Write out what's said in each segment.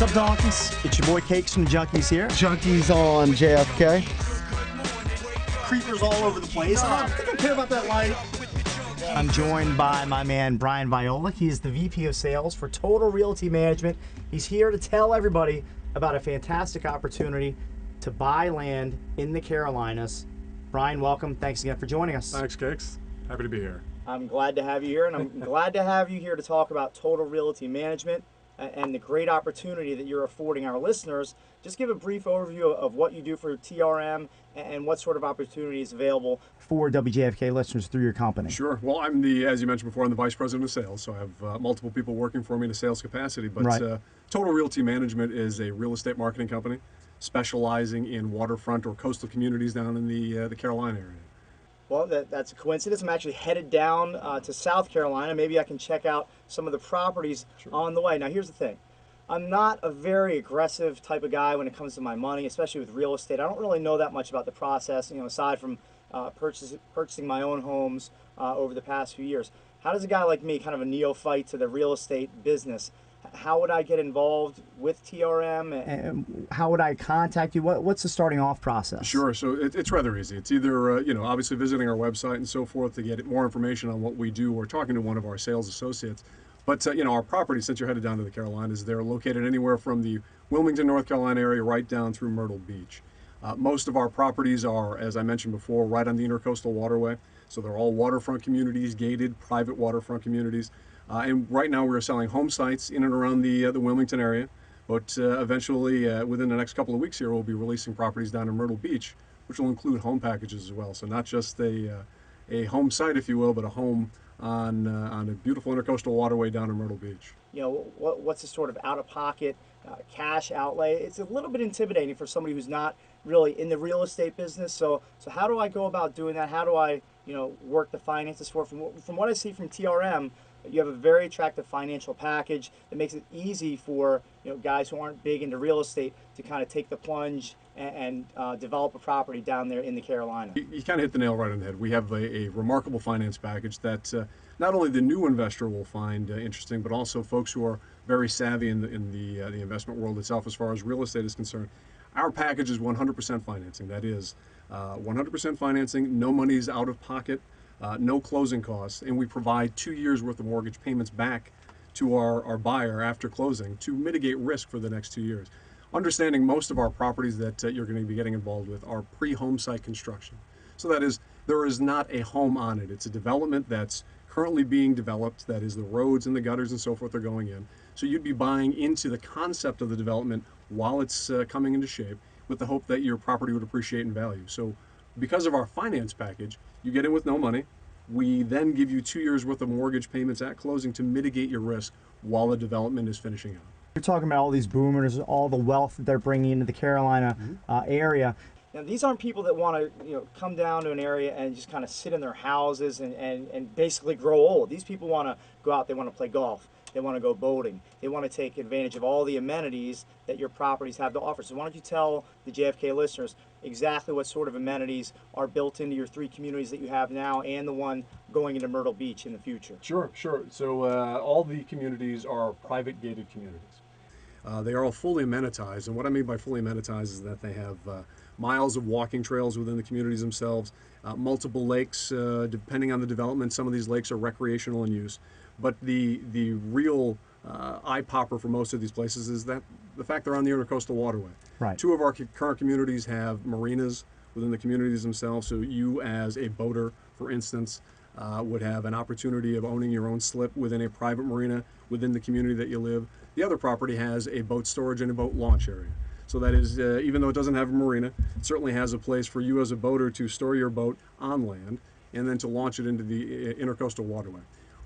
up, donkeys? It's your boy Cakes from the Junkies here. Junkies on JFK. Creepers all over the place. I think I care about that light. I'm joined by my man Brian Viola. He is the VP of Sales for Total Realty Management. He's here to tell everybody about a fantastic opportunity to buy land in the Carolinas. Brian, welcome. Thanks again for joining us. Thanks, Cakes. Happy to be here. I'm glad to have you here, and I'm glad to have you here to talk about Total Realty Management and the great opportunity that you're affording our listeners. Just give a brief overview of what you do for TRM and what sort of opportunities available for WJFK listeners through your company. Sure. Well, I'm as you mentioned before, I'm the Vice President of Sales, so I have multiple people working for me in a sales capacity. But right. Total Realty Management is a real estate marketing company specializing in waterfront or coastal communities down in the Carolina area. Well, that's a coincidence. I'm actually headed down to South Carolina. Maybe I can check out some of the properties on the way. Now, here's the thing. I'm not a very aggressive type of guy when it comes to my money, especially with real estate. I don't really know that much about the process, aside from purchasing my own homes over the past few years. How does a guy like me, kind of a neophyte to the real estate business, how would I get involved with TRM, and how would I contact you? What's the starting off process? Sure. So it's rather easy. It's either obviously visiting our website and so forth to get more information on what we do, or talking to one of our sales associates. But our property, since you're headed down to the Carolinas, they're located anywhere from the Wilmington, North Carolina area right down through Myrtle Beach. Most of our properties are, as I mentioned before, right on the Intercoastal Waterway. So they're all waterfront communities, gated, private waterfront communities. And right now we're selling home sites in and around the Wilmington area. But eventually, within the next couple of weeks here, we'll be releasing properties down in Myrtle Beach, which will include home packages as well. So not just a home site, if you will, but a home on a beautiful intercoastal waterway down in Myrtle Beach. What's the sort of out-of-pocket cash outlay? It's a little bit intimidating for somebody who's not really in the real estate business. So how do I go about doing that? How do I work the finances for it? From what I see from TRM, you have a very attractive financial package that makes it easy for guys who aren't big into real estate to kind of take the plunge and develop a property down there in the Carolinas. You kind of hit the nail right on the head. We have a remarkable finance package that not only the new investor will find interesting, but also folks who are very savvy in the investment world itself as far as real estate is concerned. Our package is 100% financing. That is 100% financing, no money's out of pocket. No closing costs, and we provide 2 years worth of mortgage payments back to our buyer after closing to mitigate risk for the next 2 years. Understanding most of our properties that you're going to be getting involved with are pre-home site construction. So that is, there is not a home on it. It's a development that's currently being developed, that is the roads and the gutters and so forth are going in. So you'd be buying into the concept of the development while it's coming into shape, with the hope that your property would appreciate in value. So because of our finance package, you get in with no money. We then give you 2 years worth of mortgage payments at closing to mitigate your risk while the development is finishing up. You're talking about all these boomers, all the wealth that they're bringing into the Carolina area. Now, these aren't people that want to come down to an area and just kind of sit in their houses and basically grow old. These people want to go out, they want to play golf. They want to go boating. They want to take advantage of all the amenities that your properties have to offer. So why don't you tell the JFK listeners exactly what sort of amenities are built into your 3 communities that you have now and the one going into Myrtle Beach in the future? Sure. So all the communities are private gated communities. They are all fully amenitized, and what I mean by fully amenitized is that they have miles of walking trails within the communities themselves, multiple lakes, depending on the development. Some of these lakes are recreational in use. But the real eye popper for most of these places is that the fact they're on the Intercoastal Waterway. Right. 2 of our current communities have marinas within the communities themselves, so you as a boater, for instance, would have an opportunity of owning your own slip within a private marina within the community that you live. The other property has a boat storage and a boat launch area. So that is, even though it doesn't have a marina, it certainly has a place for you as a boater to store your boat on land and then to launch it into the Intercoastal Waterway.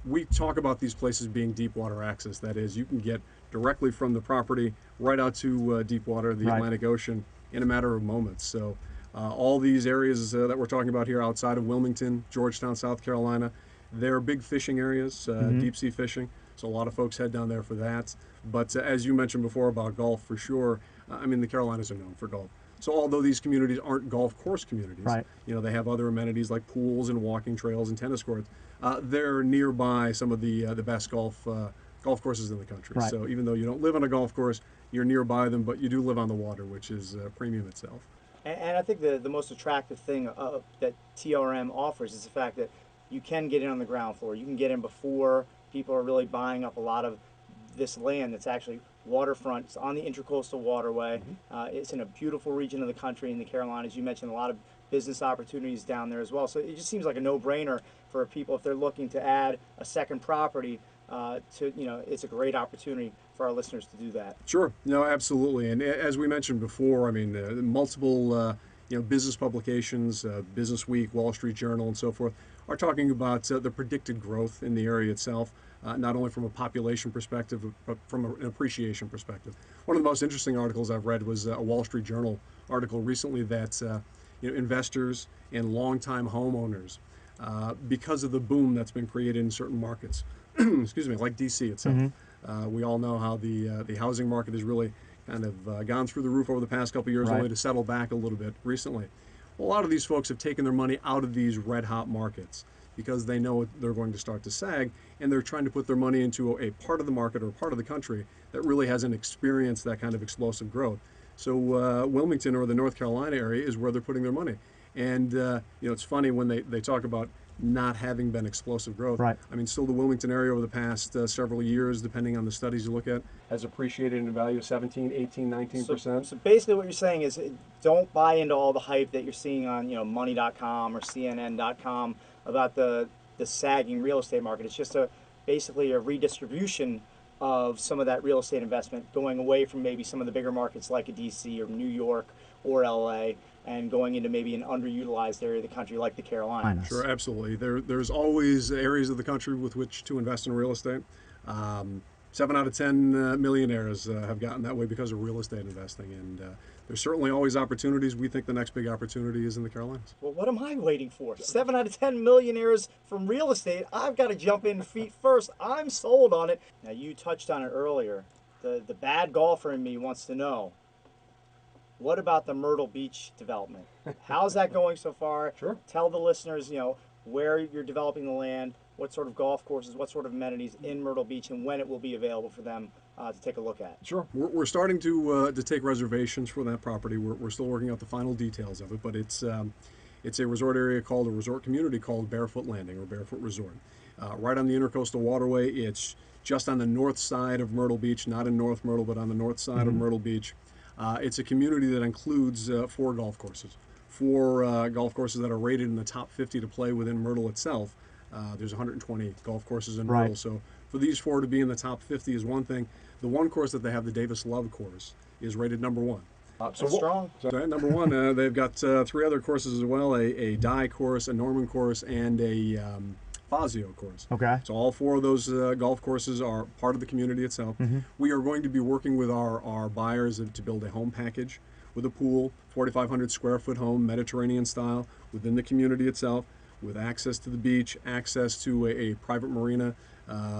We talk about these places being deep water access. That is, you can get directly from the property right out to deep water, the Atlantic Ocean, in a matter of moments. So all these areas that we're talking about here outside of Wilmington, Georgetown, South Carolina, they're big fishing areas, deep sea fishing. So a lot of folks head down there for that. But as you mentioned before about golf, for sure, the Carolinas are known for golf. So although these communities aren't golf course communities, they have other amenities like pools and walking trails and tennis courts. They're nearby some of the best golf golf courses in the country. Right. So even though you don't live on a golf course, you're nearby them, but you do live on the water, which is premium itself. And I think the most attractive thing that TRM offers is the fact that you can get in on the ground floor. You can get in before people are really buying up a lot of this land that's actually waterfront. It's on the Intracoastal Waterway. It's in a beautiful region of the country in the Carolinas. You mentioned a lot of business opportunities down there as well. So it just seems like a no-brainer for people if they're looking to add a second property. It's a great opportunity for our listeners to do that. Sure, no, absolutely. And as we mentioned before, I mean, multiple business publications, Business Week, Wall Street Journal, and so forth, are talking about the predicted growth in the area itself, not only from a population perspective, but from an appreciation perspective. One of the most interesting articles I've read was a Wall Street Journal article recently that investors and longtime homeowners, because of the boom that's been created in certain markets, excuse me, like DC itself. We all know how the housing market has really kind of gone through the roof over the past couple of years, Right. only to settle back a little bit recently. Well, a lot of these folks have taken their money out of these red hot markets because they know they're going to start to sag, and they're trying to put their money into a part of the market or part of the country that really hasn't experienced that kind of explosive growth. So Wilmington or the North Carolina area is where they're putting their money. And it's funny when they talk about not having been explosive growth. Right. I mean, still the Wilmington area over the past several years, depending on the studies you look at, has appreciated in value 17, 18, 19%. So basically what you're saying is don't buy into all the hype that you're seeing on money.com or CNN.com about the sagging real estate market. It's just basically a redistribution of some of that real estate investment going away from maybe some of the bigger markets like a DC or New York or LA and going into maybe an underutilized area of the country like the Carolinas. Sure, absolutely. There's always areas of the country with which to invest in real estate. 7 out of 10 millionaires have gotten that way because of real estate investing, and there's certainly always opportunities. We think the next big opportunity is in the Carolinas. Well, what am I waiting for? 7 out of 10 millionaires from real estate. I've got to jump in feet first. I'm sold on it. Now, you touched on it earlier. The bad golfer in me wants to know, what about the Myrtle Beach development? How's that going so far? Sure. Tell the listeners, where you're developing the land, what sort of golf courses, what sort of amenities in Myrtle Beach, and when it will be available for them to take a look at. Sure. We're starting to take reservations for that property. We're still working out the final details of it, but it's a resort area called a resort community called Barefoot Landing or Barefoot Resort. Right on the Intercoastal Waterway. It's just on the north side of Myrtle Beach, not in North Myrtle, but on the north side of Myrtle Beach. It's a community that includes 4 golf courses. 4 golf courses that are rated in the top 50 to play within Myrtle itself. There's 120 golf courses in Myrtle, so for these 4 to be in the top 50 is one thing. The one course that they have, the Davis Love course, is rated number 1. So strong. So number 1, they've got 3 other courses as well: a Dye course, a Norman course, and a Fazio course. Okay. So all 4 of those golf courses are part of the community itself. We are going to be working with our buyers to build a home package with a pool, 4,500 square foot home, Mediterranean style, within the community itself, with access to the beach, access to a private marina.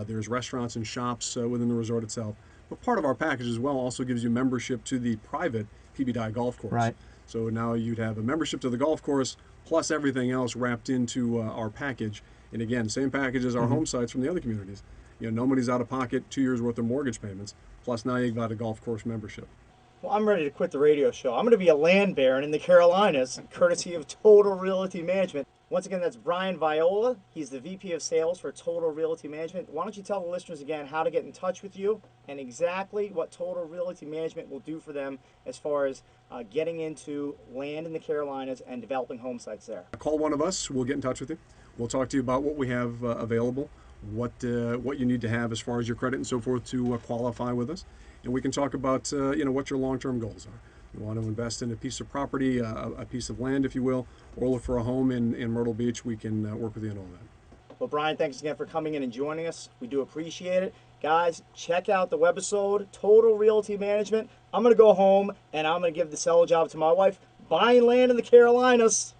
There's restaurants and shops within the resort itself. But part of our package as well also gives you membership to the private PB Dye golf course. Right. So now you'd have a membership to the golf course plus everything else wrapped into our package. And again, same package as our home sites from the other communities. Nobody's out of pocket 2 years worth of mortgage payments. Plus now you've got a golf course membership. Well, I'm ready to quit the radio show. I'm going to be a land baron in the Carolinas, courtesy of Total Realty Management. Once again, that's Brian Viola. He's the VP of Sales for Total Realty Management. Why don't you tell the listeners again how to get in touch with you and exactly what Total Realty Management will do for them as far as getting into land in the Carolinas and developing home sites there. Call one of us. We'll get in touch with you. We'll talk to you about what we have available, what you need to have as far as your credit and so forth to qualify with us. And we can talk about what your long-term goals are. You want to invest in a piece of property, a piece of land, if you will, or look for a home in Myrtle Beach. We can work with you on all that. Well, Brian, thanks again for coming in and joining us. We do appreciate it. Guys, check out the webisode, Total Realty Management. I'm going to go home and I'm going to give the sell job to my wife, buying land in the Carolinas.